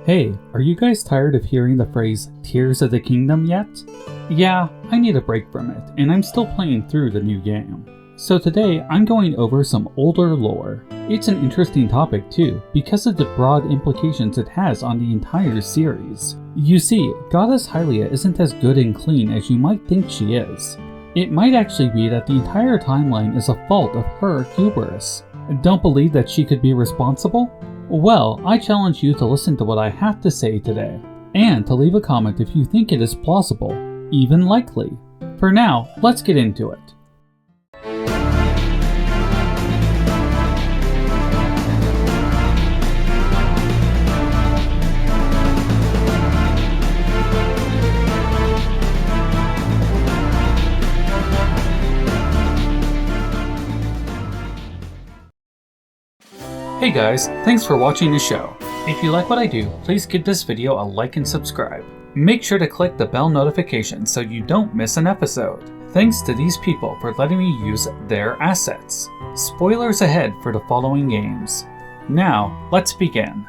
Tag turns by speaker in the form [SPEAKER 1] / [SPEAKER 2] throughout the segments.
[SPEAKER 1] Hey, are you guys tired of hearing the phrase Tears of the Kingdom yet? Yeah, I need a break from it, and I'm still playing through the new game. So today, I'm going over some older lore. It's an interesting topic too, because of the broad implications it has on the entire series. You see, Goddess Hylia isn't as good and clean as you might think she is. It might actually be that the entire timeline is a fault of her hubris. Don't believe that she could be responsible? Well, I challenge you to listen to what I have to say today, and to leave a comment if you think it is plausible, even likely. For now, let's get into it. Hey guys, thanks for watching the show. If you like what I do, please give this video a like and subscribe. Make sure to click the bell notification so you don't miss an episode. Thanks to these people for letting me use their assets. Spoilers ahead for the following games. Now, let's begin.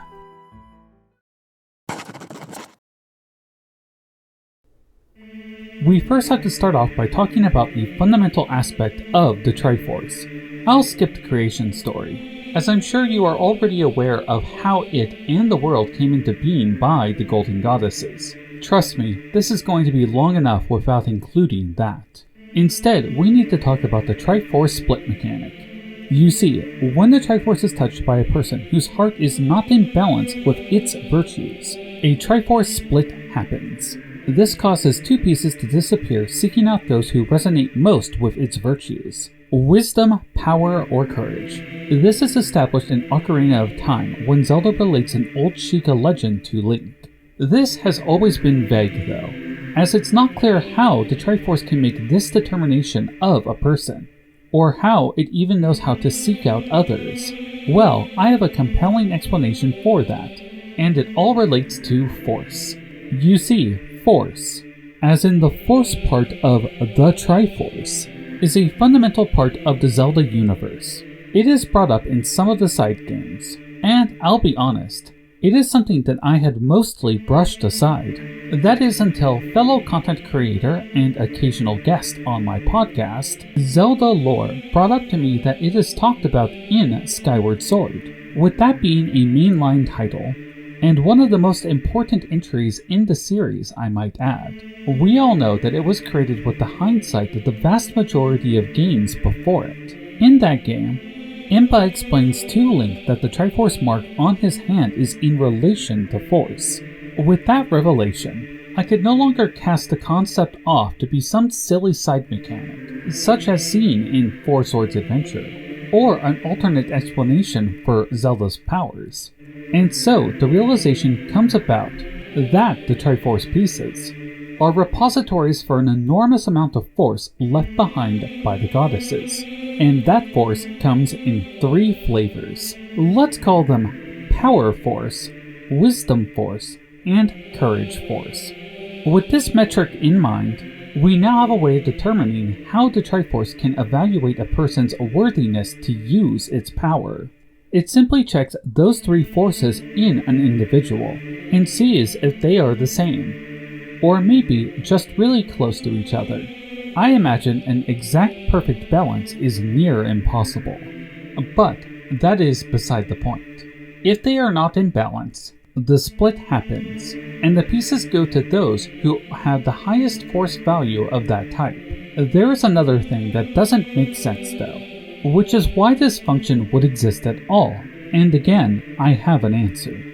[SPEAKER 1] We first have to start off by talking about the fundamental aspect of the Triforce. I'll skip the creation story, as I'm sure you are already aware of how it and the world came into being by the Golden Goddesses. Trust me, this is going to be long enough without including that. Instead, we need to talk about the Triforce split mechanic. You see, when the Triforce is touched by a person whose heart is not in balance with its virtues, a Triforce split happens. This causes two pieces to disappear, seeking out those who resonate most with its virtues. Wisdom, power, or courage. This is established in Ocarina of Time when Zelda relates an old Sheikah legend to Link. This has always been vague though, as it's not clear how the Triforce can make this determination of a person, or how it even knows how to seek out others. Well, I have a compelling explanation for that, and it all relates to Force. You see, Force, as in the Force part of the Triforce, is a fundamental part of the Zelda universe. It is brought up in some of the side games, and I'll be honest, it is something that I had mostly brushed aside. That is until fellow content creator and occasional guest on my podcast, Zelda Lore, brought up to me that it is talked about in Skyward Sword, with that being a mainline title, and one of the most important entries in the series, I might add. We all know that it was created with the hindsight of the vast majority of games before it. In that game, Impa explains to Link that the Triforce mark on his hand is in relation to Force. With that revelation, I could no longer cast the concept off to be some silly side mechanic, such as seen in Four Swords Adventure, or an alternate explanation for Zelda's powers. And so, the realization comes about that the Triforce pieces are repositories for an enormous amount of force left behind by the goddesses. And that force comes in three flavors. Let's call them Power Force, Wisdom Force, and Courage Force. With this metric in mind, we now have a way of determining how the Triforce can evaluate a person's worthiness to use its power. It simply checks those three forces in an individual and sees if they are the same, or maybe just really close to each other. I imagine an exact perfect balance is near impossible, but that is beside the point. If they are not in balance, the split happens, and the pieces go to those who have the highest force value of that type. There is another thing that doesn't make sense though, which is why this function would exist at all, and again, I have an answer.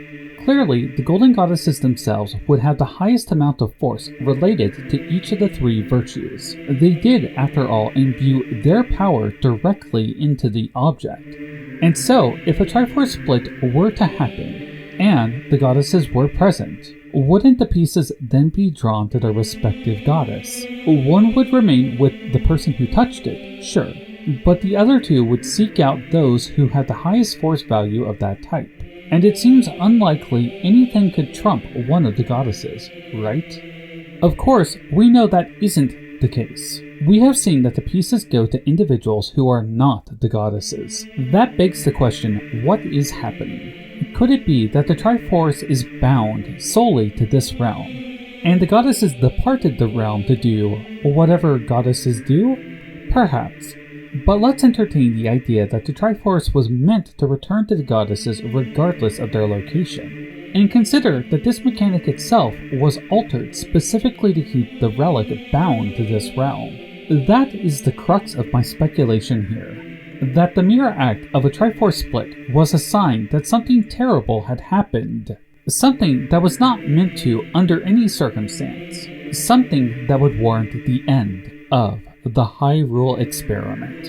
[SPEAKER 1] Clearly, the Golden Goddesses themselves would have the highest amount of force related to each of the three virtues. They did, after all, imbue their power directly into the object. And so, if a Triforce split were to happen, and the goddesses were present, wouldn't the pieces then be drawn to their respective goddess? One would remain with the person who touched it, sure, but the other two would seek out those who had the highest force value of that type. And it seems unlikely anything could trump one of the goddesses, right? Of course, we know that isn't the case. We have seen that the pieces go to individuals who are not the goddesses. That begs the question, what is happening? Could it be that the Triforce is bound solely to this realm, and the goddesses departed the realm to do whatever goddesses do? Perhaps. But let's entertain the idea that the Triforce was meant to return to the goddesses regardless of their location, and consider that this mechanic itself was altered specifically to keep the relic bound to this realm. That is the crux of my speculation here. That the mere act of a Triforce split was a sign that something terrible had happened. Something that was not meant to under any circumstance. Something that would warrant the end of the Hyrule Experiment.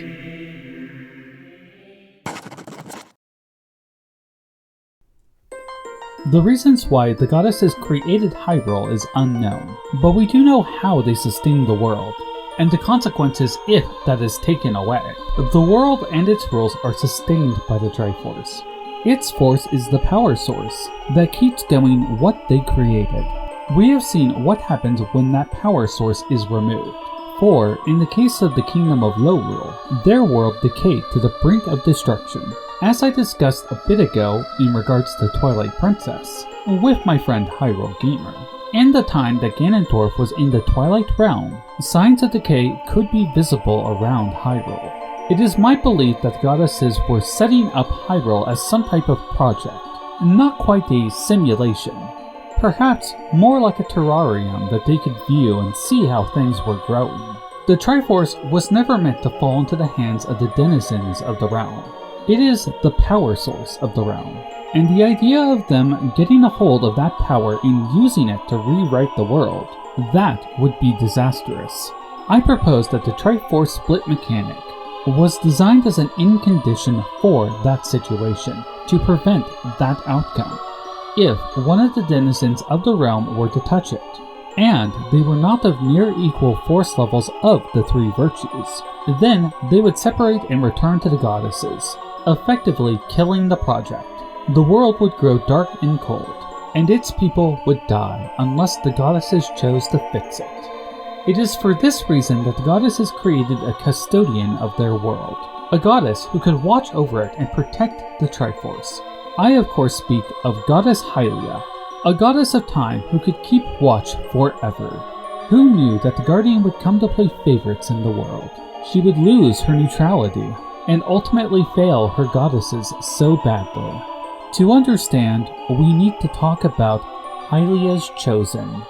[SPEAKER 1] The reasons why the goddesses created Hyrule is unknown, but we do know how they sustained the world, and the consequences if that is taken away. The world and its rules are sustained by the Triforce. Its force is the power source that keeps going what they created. We have seen what happens when that power source is removed. For, in the case of the Kingdom of Lorule, their world decayed to the brink of destruction. As I discussed a bit ago in regards to Twilight Princess, with my friend Hyrule Gamer. In the time that Ganondorf was in the Twilight Realm, signs of decay could be visible around Hyrule. It is my belief that the goddesses were setting up Hyrule as some type of project, not quite a simulation. Perhaps more like a terrarium that they could view and see how things were growing. The Triforce was never meant to fall into the hands of the denizens of the realm. It is the power source of the realm, and the idea of them getting a hold of that power and using it to rewrite the world, that would be disastrous. I propose that the Triforce split mechanic was designed as an in condition for that situation, to prevent that outcome. If one of the denizens of the realm were to touch it, and they were not of near equal force levels of the three virtues, then they would separate and return to the goddesses, effectively killing the project. The world would grow dark and cold, and its people would die unless the goddesses chose to fix it. It is for this reason that the goddesses created a custodian of their world, a goddess who could watch over it and protect the Triforce. I of course speak of Goddess Hylia, a goddess of time who could keep watch forever. Who knew that the Guardian would come to play favorites in the world? She would lose her neutrality, and ultimately fail her goddesses so badly. To understand, we need to talk about Hylia's Chosen.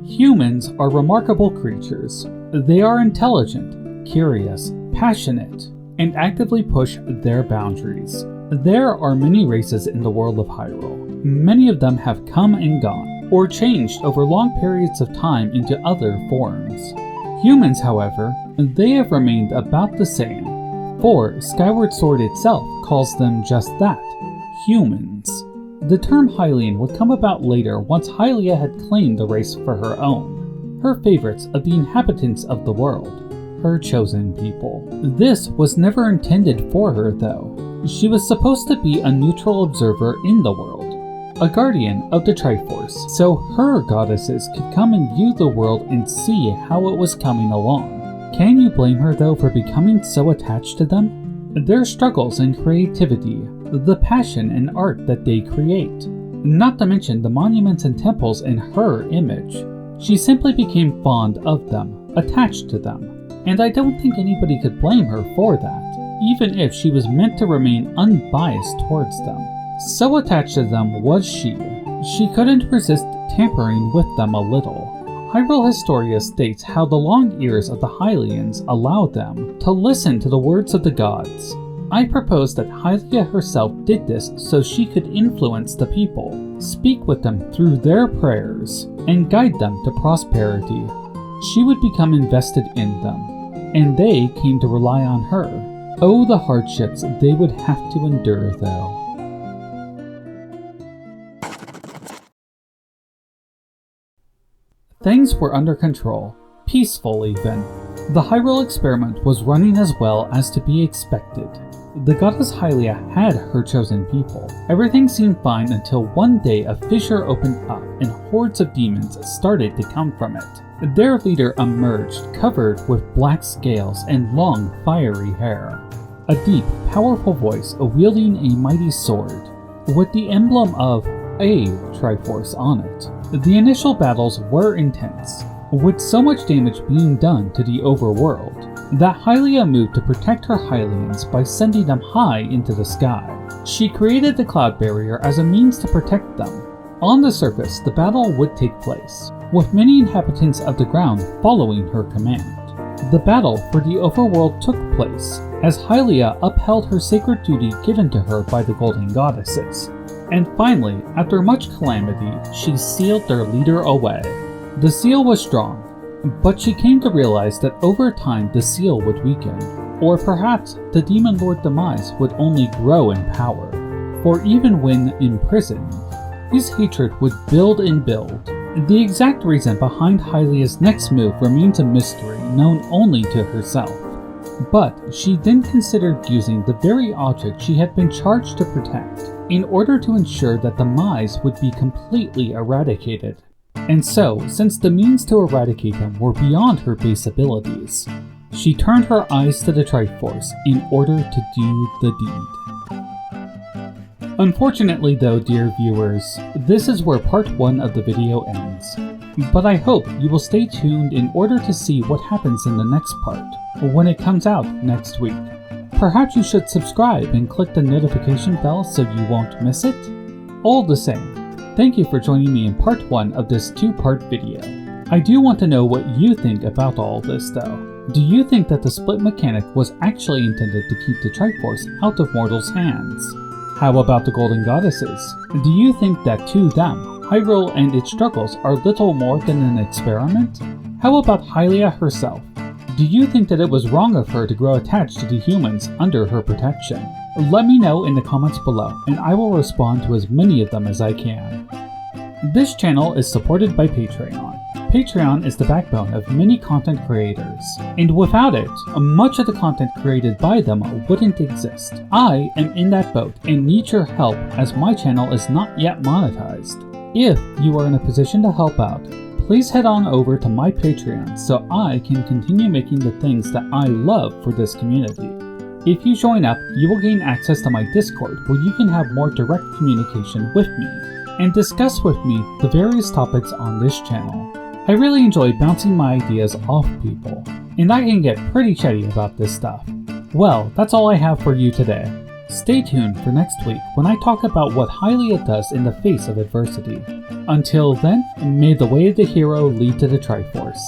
[SPEAKER 1] Humans are remarkable creatures. They are intelligent, curious, passionate, and actively push their boundaries. There are many races in the world of Hyrule. Many of them have come and gone, or changed over long periods of time into other forms. Humans, however, they have remained about the same, for Skyward Sword itself calls them just that, humans. The term Hylian would come about later once Hylia had claimed the race for her own, her favorites of the inhabitants of the world, her chosen people. This was never intended for her though. She was supposed to be a neutral observer in the world, a guardian of the Triforce, so her goddesses could come and view the world and see how it was coming along. Can you blame her though for becoming so attached to them? Their struggles and creativity, the passion and art that they create, not to mention the monuments and temples in her image. She simply became fond of them, attached to them, and I don't think anybody could blame her for that, even if she was meant to remain unbiased towards them. So attached to them was she couldn't resist tampering with them a little. Hyrule Historia states how the long ears of the Hylians allowed them to listen to the words of the gods. I propose that Hylia herself did this so she could influence the people, speak with them through their prayers, and guide them to prosperity. She would become invested in them, and they came to rely on her. Oh, the hardships they would have to endure though. Things were under control, peaceful even. The Hyrule Experiment was running as well as to be expected. The Goddess Hylia had her chosen people. Everything seemed fine until one day a fissure opened up and hordes of demons started to come from it. Their leader emerged covered with black scales and long, fiery hair. A deep, powerful voice wielding a mighty sword, with the emblem of a Triforce on it. The initial battles were intense, with so much damage being done to the overworld that Hylia moved to protect her Hylians by sending them high into the sky. She created the cloud barrier as a means to protect them. On the surface, the battle would take place, with many inhabitants of the ground following her command. The battle for the overworld took place as Hylia upheld her sacred duty given to her by the Golden Goddesses. And finally, after much calamity, she sealed their leader away. The seal was strong, but she came to realize that over time the seal would weaken, or perhaps the Demon Lord Demise would only grow in power. For even when imprisoned, his hatred would build and build. The exact reason behind Hylia's next move remains a mystery known only to herself. But she then considered using the very object she had been charged to protect in order to ensure that Demise would be completely eradicated. And so, since the means to eradicate them were beyond her base abilities, she turned her eyes to the Triforce in order to do the deed. Unfortunately though, dear viewers, this is where part 1 of the video ends. But I hope you will stay tuned in order to see what happens in the next part, when it comes out next week. Perhaps you should subscribe and click the notification bell so you won't miss it? All the same, thank you for joining me in part 1 of this 2-part video. I do want to know what you think about all this though. Do you think that the split mechanic was actually intended to keep the Triforce out of mortals' hands? How about the Golden Goddesses? Do you think that to them, Hyrule and its struggles are little more than an experiment? How about Hylia herself? Do you think that it was wrong of her to grow attached to the humans under her protection? Let me know in the comments below, and I will respond to as many of them as I can. This channel is supported by Patreon. Patreon is the backbone of many content creators, and without it, much of the content created by them wouldn't exist. I am in that boat and need your help as my channel is not yet monetized. If you are in a position to help out, please head on over to my Patreon so I can continue making the things that I love for this community. If you join up, you will gain access to my Discord where you can have more direct communication with me and discuss with me the various topics on this channel. I really enjoy bouncing my ideas off people, and I can get pretty chatty about this stuff. Well, that's all I have for you today. Stay tuned for next week when I talk about what Hylia does in the face of adversity. Until then, may the way of the hero lead to the Triforce.